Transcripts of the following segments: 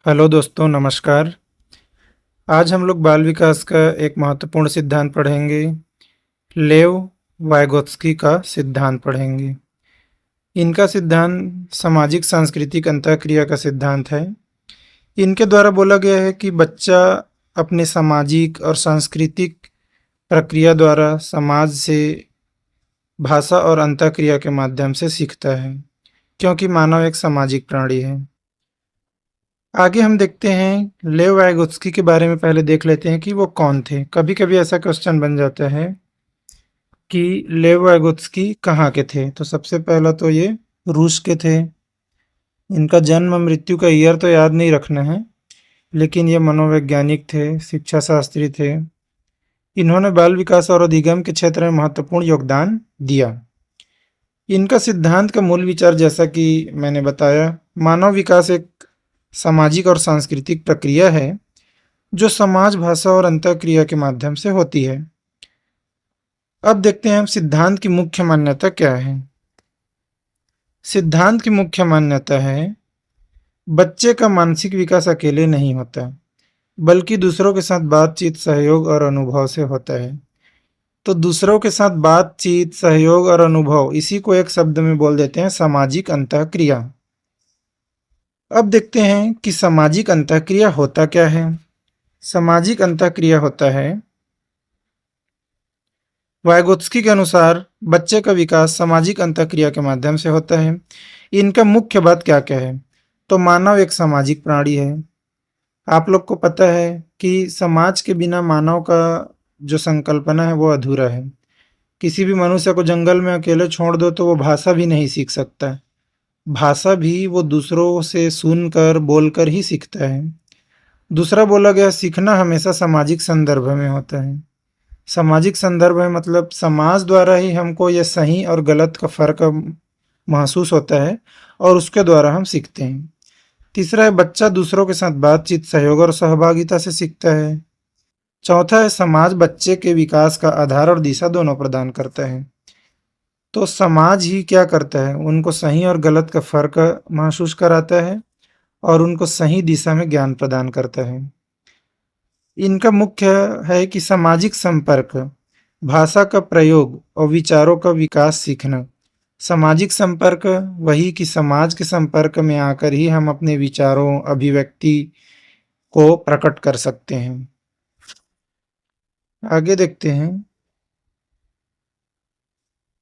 Hello दोस्तों, नमस्कार। आज हम लोग बाल विकास का एक महत्वपूर्ण सिद्धांत पढ़ेंगे। लेव वाइगोत्स्की का सिद्धांत पढ़ेंगे। इनका सिद्धांत सामाजिक सांस्कृतिक अंतःक्रिया का सिद्धांत है। इनके द्वारा बोला गया है कि बच्चा अपने सामाजिक और सांस्कृतिक प्रक्रिया द्वारा समाज से भाषा और अंतःक्रिया के माध्यम से सीखता है, क्योंकि मानव एक सामाजिक प्राणी है। आगे हम देखते हैं लेव वाइगोत्स्की के बारे में। पहले देख लेते हैं कि वो कौन थे। कभी कभी ऐसा क्वेश्चन बन जाता है कि लेव वाइगोत्स्की कहाँ के थे। तो सबसे पहला तो ये रूस के थे। इनका जन्म मृत्यु का ईयर तो याद नहीं रखना है, लेकिन ये मनोवैज्ञानिक थे, शिक्षा शास्त्री थे। इन्होंने बाल विकास और अधिगम के क्षेत्र में महत्वपूर्ण योगदान दिया। इनका सिद्धांत का मूल विचार, जैसा कि मैंने बताया, मानव विकास एक सामाजिक और सांस्कृतिक प्रक्रिया है जो समाज, भाषा और अंतःक्रिया के माध्यम से होती है। अब देखते हैं हम सिद्धांत की मुख्य मान्यता क्या है। सिद्धांत की मुख्य मान्यता है बच्चे का मानसिक विकास अकेले नहीं होता, बल्कि दूसरों के साथ बातचीत, सहयोग और अनुभव से होता है। तो दूसरों के साथ बातचीत, सहयोग और अनुभव, इसी को एक शब्द में बोल देते हैं सामाजिक अंतःक्रिया। अब देखते हैं कि सामाजिक अंतःक्रिया होता क्या है। सामाजिक अंतःक्रिया होता है, वाइगोत्स्की के अनुसार बच्चे का विकास सामाजिक अंतःक्रिया के माध्यम से होता है। इनका मुख्य बात क्या क्या है। तो मानव एक सामाजिक प्राणी है। आप लोग को पता है कि समाज के बिना मानव का जो संकल्पना है वो अधूरा है। किसी भी मनुष्य को जंगल में अकेले छोड़ दो तो वो भाषा भी नहीं सीख सकता। भाषा भी वो दूसरों से सुनकर, बोलकर ही सीखता है। दूसरा बोला गया, सीखना हमेशा सामाजिक संदर्भ में होता है। सामाजिक संदर्भ में मतलब समाज द्वारा ही हमको ये सही और गलत का फ़र्क महसूस होता है और उसके द्वारा हम सीखते हैं। तीसरा है, बच्चा दूसरों के साथ बातचीत, सहयोग और सहभागिता से सीखता है। चौथा है, समाज बच्चे के विकास का आधार और दिशा दोनों प्रदान करता है। तो समाज ही क्या करता है, उनको सही और गलत का फ़र्क महसूस कराता है और उनको सही दिशा में ज्ञान प्रदान करता है। इनका मुख्य है कि सामाजिक संपर्क, भाषा का प्रयोग और विचारों का विकास सीखना। सामाजिक संपर्क वही कि समाज के संपर्क में आकर ही हम अपने विचारों, अभिव्यक्ति को प्रकट कर सकते हैं। आगे देखते हैं।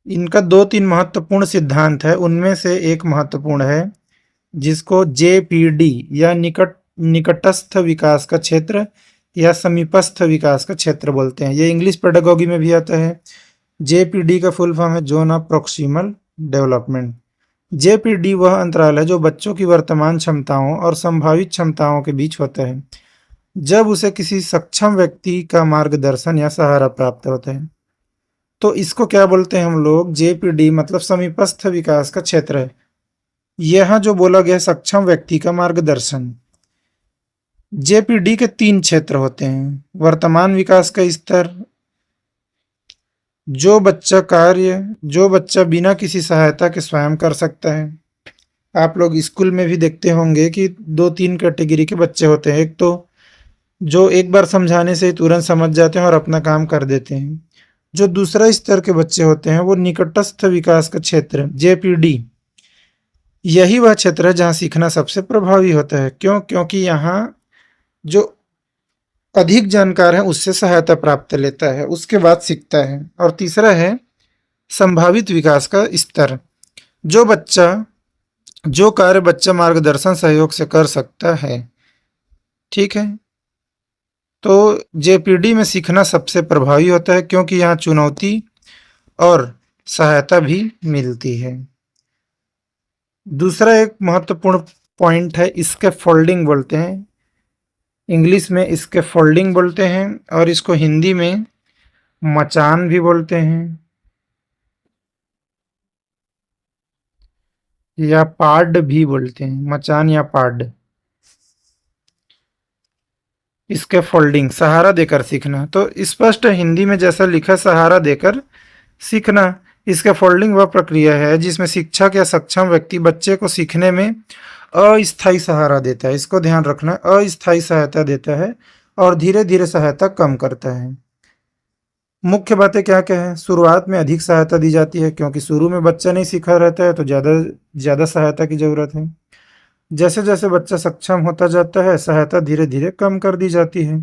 इनका 2-3 महत्वपूर्ण सिद्धांत है। उनमें से एक महत्वपूर्ण है जिसको जेपीडी या निकटस्थ विकास का क्षेत्र या समीपस्थ विकास का क्षेत्र बोलते हैं। ये इंग्लिश पेडागोगी में भी आता है। जेपीडी का फुल फॉर्म है zone of proximal development. JPD वह अंतराल है जो बच्चों की वर्तमान क्षमताओं और संभावित क्षमताओं के बीच होता है, जब उसे किसी सक्षम व्यक्ति का मार्गदर्शन या सहारा प्राप्त होता है। तो इसको क्या बोलते हैं हम लोग, जेपीडी मतलब समीपस्थ विकास का क्षेत्र है। यह जो बोला गया सक्षम व्यक्ति का मार्गदर्शन। जेपीडी के 3 क्षेत्र होते हैं। वर्तमान विकास का स्तर, जो बच्चा बिना किसी सहायता के स्वयं कर सकता है। आप लोग स्कूल में भी देखते होंगे कि 2-3 कैटेगरी के बच्चे होते हैं। एक तो जो एक बार समझाने से ही तुरंत समझ जाते हैं और अपना काम कर देते हैं। जो दूसरा स्तर के बच्चे होते हैं वो निकटस्थ विकास का क्षेत्र, जेपीडी, यही वह क्षेत्र है जहाँ सीखना सबसे प्रभावी होता है। क्यों? क्योंकि यहाँ जो अधिक जानकार है उससे सहायता प्राप्त लेता है, उसके बाद सीखता है। और तीसरा है संभावित विकास का स्तर, जो कार्य बच्चा मार्गदर्शन, सहयोग से कर सकता है। ठीक है। तो जेपीडी में सीखना सबसे प्रभावी होता है क्योंकि यहाँ चुनौती और सहायता भी मिलती है। दूसरा एक महत्वपूर्ण पॉइंट है, इसके फोल्डिंग बोलते हैं। इंग्लिश में इसके फोल्डिंग बोलते हैं और इसको हिंदी में मचान भी बोलते हैं या पाड भी बोलते हैं। मचान या पाड। इसके फोल्डिंग, सहारा देकर सीखना। तो स्पष्ट हिंदी में जैसा लिखा, सहारा देकर सीखना। इसके फोल्डिंग वह प्रक्रिया है जिसमें शिक्षक या सक्षम व्यक्ति बच्चे को सीखने में अस्थायी सहारा देता है, इसको ध्यान रखना है, अस्थायी सहायता देता है और धीरे धीरे सहायता कम करता है। मुख्य बातें क्या क्या है? शुरुआत में अधिक सहायता दी जाती है क्योंकि शुरू में बच्चा नहीं सीखा रहता है तो ज़्यादा ज़्यादा सहायता की ज़रूरत है। जैसे जैसे बच्चा सक्षम होता जाता है सहायता धीरे धीरे कम कर दी जाती है।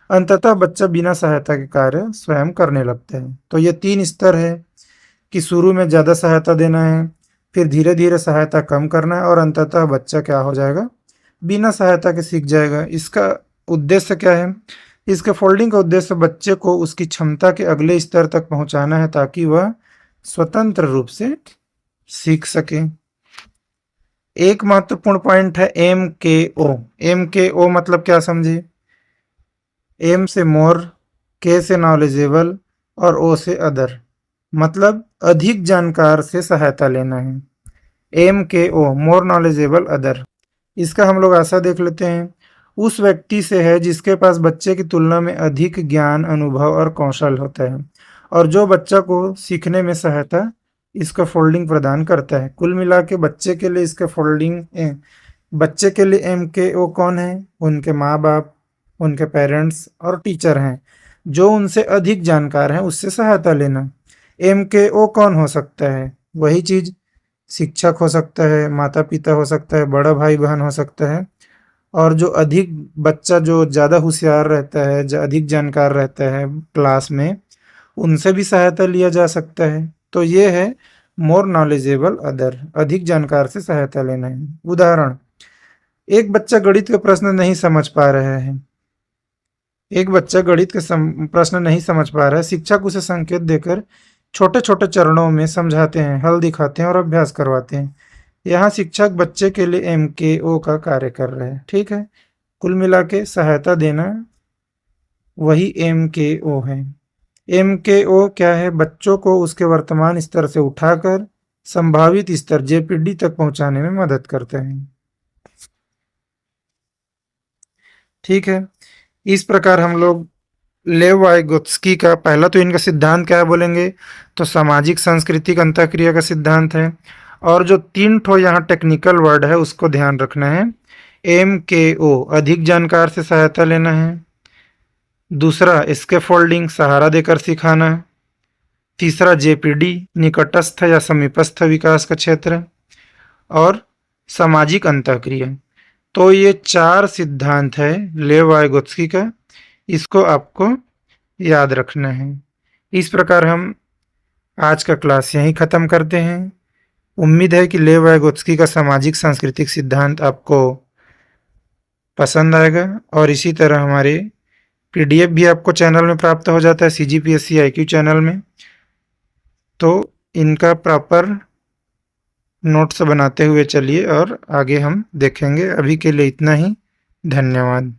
अंततः बच्चा बिना सहायता के कार्य स्वयं करने लगता है। तो ये 3 स्तर है कि शुरू में ज़्यादा सहायता देना है, फिर धीरे धीरे सहायता कम करना है और अंततः बच्चा क्या हो जाएगा? बिना सहायता के सीख जाएगा। इसका उद्देश्य क्या है? इसके फोल्डिंग का उद्देश्य बच्चे को उसकी क्षमता के अगले स्तर तक पहुंचाना है ताकि वह स्वतंत्र रूप से सीख सके। एक महत्वपूर्ण पॉइंट है एम के ओ। एम के ओ मतलब क्या समझे? एम से मोर, के से नॉलेजेबल और ओ से अदर, मतलब अधिक जानकार से सहायता लेना है। एम के ओ मोर, नॉलेजेबल, अदर। इसका हम लोग आशा देख लेते हैं। उस व्यक्ति से है जिसके पास बच्चे की तुलना में अधिक ज्ञान, अनुभव और कौशल होता है और जो बच्चा को सीखने में सहायता इसका फोल्डिंग प्रदान करता है। कुल मिला के बच्चे के लिए इसका फोल्डिंग बच्चे के लिए एम के ओ कौन है? उनके माँ बाप, उनके पेरेंट्स और टीचर हैं जो उनसे अधिक जानकार हैं, उससे सहायता लेना। एम के ओ कौन हो सकता है? वही चीज शिक्षक हो सकता है, माता पिता हो सकता है, बड़ा भाई बहन हो सकता है और जो अधिक बच्चा जो ज़्यादा होशियार रहता है, जो अधिक जानकार रहता है क्लास में, उनसे भी सहायता लिया जा सकता है। तो ये है मोर नॉलेजेबल अदर, अधिक जानकार से सहायता लेना है। उदाहरण, एक बच्चा गणित के प्रश्न नहीं समझ पा रहा है। एक बच्चा गणित के प्रश्न नहीं समझ पा रहा है, शिक्षक उसे संकेत देकर छोटे छोटे चरणों में समझाते हैं, हल दिखाते हैं और अभ्यास करवाते हैं। यहाँ शिक्षक बच्चे के लिए एम के ओ का कार्य कर रहे हैं। ठीक है, कुल मिला के सहायता देना वही एम के ओ है। एम के ओ क्या है? बच्चों को उसके वर्तमान स्तर से उठाकर संभावित स्तर जेपीडी तक पहुंचाने में मदद करते हैं। ठीक है, इस प्रकार हम लोग लेव वाइगोत्स्की का पहला तो इनका सिद्धांत क्या है बोलेंगे तो सामाजिक सांस्कृतिक अंतःक्रिया का सिद्धांत है। और जो 3 ठो यहाँ टेक्निकल वर्ड है उसको ध्यान रखना है। एम के ओ अधिक जानकार से सहायता लेना है, दूसरा स्कैफोल्डिंग सहारा देकर सिखाना, तीसरा जेपीडी निकटस्थ या समीपस्थ विकास का क्षेत्र और सामाजिक अंतःक्रिया। तो ये 4 सिद्धांत है लेव वाइगोत्स्की का, इसको आपको याद रखना है। इस प्रकार हम आज का क्लास यहीं ख़त्म करते हैं। उम्मीद है कि लेव वाइगोत्स्की का सामाजिक सांस्कृतिक सिद्धांत आपको पसंद आएगा और इसी तरह हमारे पीडीएफ भी आपको चैनल में प्राप्त हो जाता है, सीजीपीएससी आईक्यू चैनल में। तो इनका प्रॉपर नोट्स बनाते हुए चलिए और आगे हम देखेंगे। अभी के लिए इतना ही। धन्यवाद।